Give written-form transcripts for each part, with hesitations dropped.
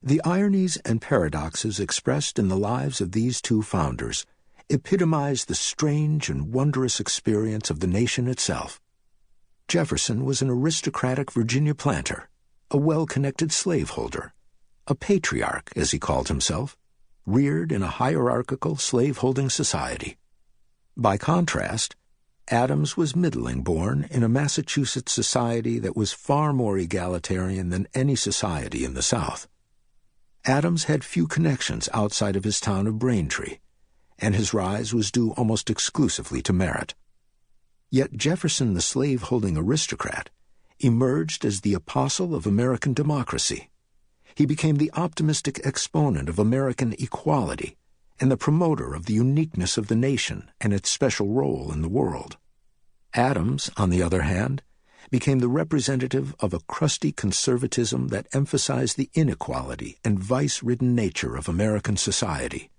The ironies and paradoxes expressed in the lives of these two founders epitomize the strange and wondrous experience of the nation itself. Jefferson was an aristocratic Virginia planter, a well-connected slaveholder, a patriarch, as he called himself, reared in a hierarchical slaveholding society. By contrast, Adams was middling-born in a Massachusetts society that was far more egalitarian than any society in the South. Adams had few connections outside of his town of Braintree, and his rise was due almost exclusively to merit. Yet Jefferson, the slave-holding aristocrat, emerged as the apostle of American democracy. He became the optimistic exponent of American equality and the promoter of the uniqueness of the nation and its special role in the world. Adams, on the other hand, became the representative of a crusty conservatism that emphasized the inequality and vice-ridden nature of American society,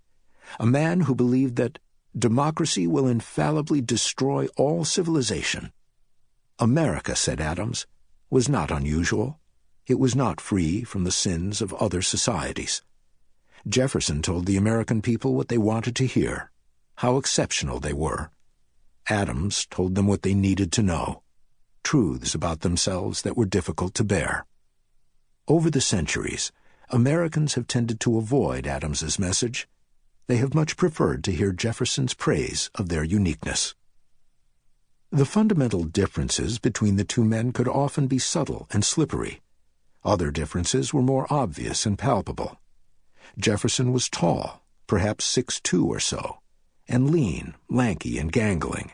a man who believed that democracy will infallibly destroy all civilization. America, said Adams, was not unusual. It was not free from the sins of other societies. Jefferson told the American people what they wanted to hear, how exceptional they were. Adams told them what they needed to know, truths about themselves that were difficult to bear. Over the centuries, Americans have tended to avoid Adams's message. They have much preferred to hear Jefferson's praise of their uniqueness. The fundamental differences between the two men could often be subtle and slippery. Other differences were more obvious and palpable. Jefferson was tall, perhaps 6'2" or so, and lean, lanky, and gangling.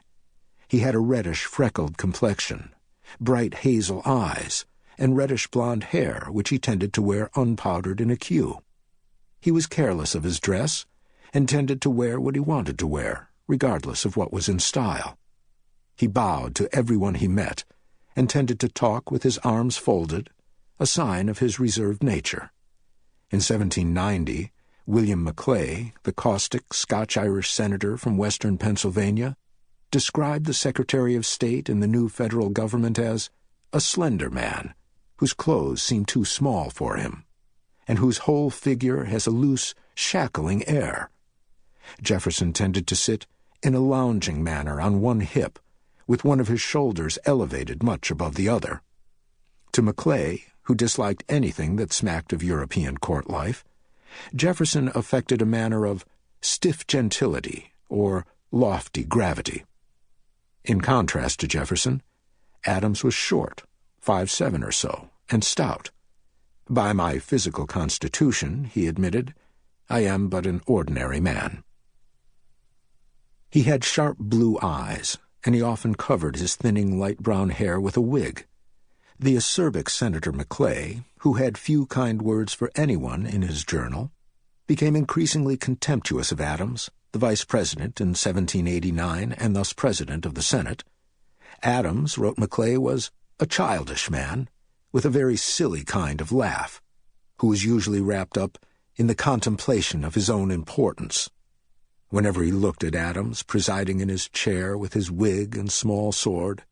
He had a reddish, freckled complexion, bright hazel eyes, and reddish-blonde hair which he tended to wear unpowdered in a queue. He was careless of his dress and tended to wear what he wanted to wear, regardless of what was in style. He bowed to everyone he met and tended to talk with his arms folded, a sign of his reserved nature. In 1790, William Maclay, the caustic Scotch-Irish senator from western Pennsylvania, described the Secretary of State in the new federal government as a slender man whose clothes seem too small for him, and whose whole figure has a loose, shackling air. Jefferson tended to sit in a lounging manner on one hip, with one of his shoulders elevated much above the other. To Maclay, who disliked anything that smacked of European court life, Jefferson affected a manner of stiff gentility or lofty gravity. In contrast to Jefferson, Adams was short, 5'7" or so, and stout. "By my physical constitution," he admitted, "I am but an ordinary man." He had sharp blue eyes, and he often covered his thinning light brown hair with a wig. The acerbic Senator Maclay, who had few kind words for anyone in his journal, became increasingly contemptuous of Adams, the vice president in 1789 and thus president of the Senate. Adams, wrote Maclay, was a childish man, with a very silly kind of laugh, who was usually wrapped up in the contemplation of his own importance. Whenever he looked at Adams presiding in his chair with his wig and small sword,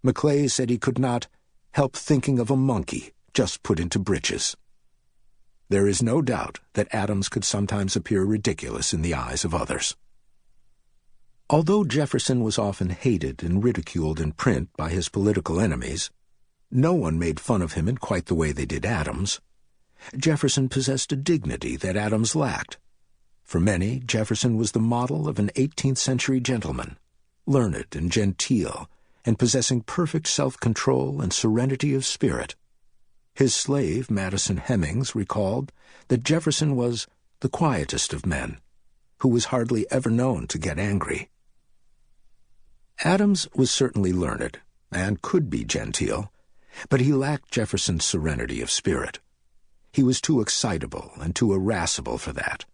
Maclay said he could not help thinking of a monkey just put into breeches. There is no doubt that Adams could sometimes appear ridiculous in the eyes of others. Although Jefferson was often hated and ridiculed in print by his political enemies, no one made fun of him in quite the way they did Adams. Jefferson possessed a dignity that Adams lacked. For many, Jefferson was the model of an 18th-century gentleman, learned and genteel, and possessing perfect self-control and serenity of spirit. His slave, Madison Hemings, recalled that Jefferson was the quietest of men, who was hardly ever known to get angry. Adams was certainly learned, and could be genteel, but he lacked Jefferson's serenity of spirit. He was too excitable and too irascible for that.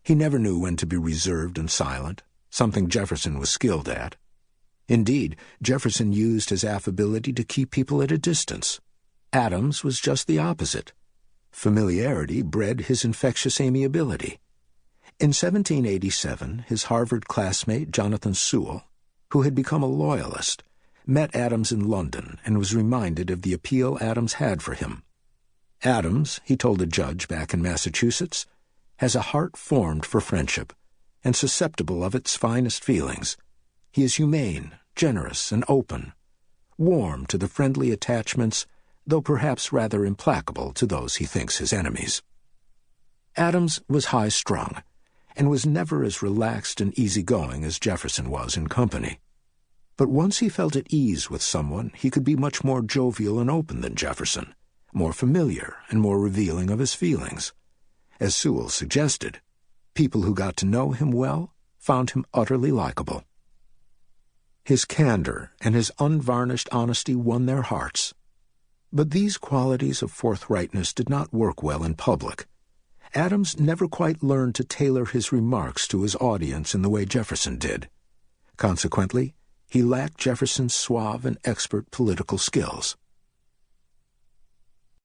He never knew when to be reserved and silent, something Jefferson was skilled at. Indeed, Jefferson used his affability to keep people at a distance. Adams was just the opposite. Familiarity bred his infectious amiability. In 1787, his Harvard classmate, Jonathan Sewell, who had become a Loyalist, met Adams in London and was reminded of the appeal Adams had for him. Adams, he told a judge back in Massachusetts, has a heart formed for friendship and susceptible of its finest feelings. He is humane, generous, and open, warm to the friendly attachments, though perhaps rather implacable to those he thinks his enemies. Adams was high-strung, and was never as relaxed and easygoing as Jefferson was in company. But once he felt at ease with someone, he could be much more jovial and open than Jefferson, more familiar and more revealing of his feelings. As Sewell suggested, people who got to know him well found him utterly likable. His candor and his unvarnished honesty won their hearts. But these qualities of forthrightness did not work well in public. Adams never quite learned to tailor his remarks to his audience in the way Jefferson did. Consequently, he lacked Jefferson's suave and expert political skills.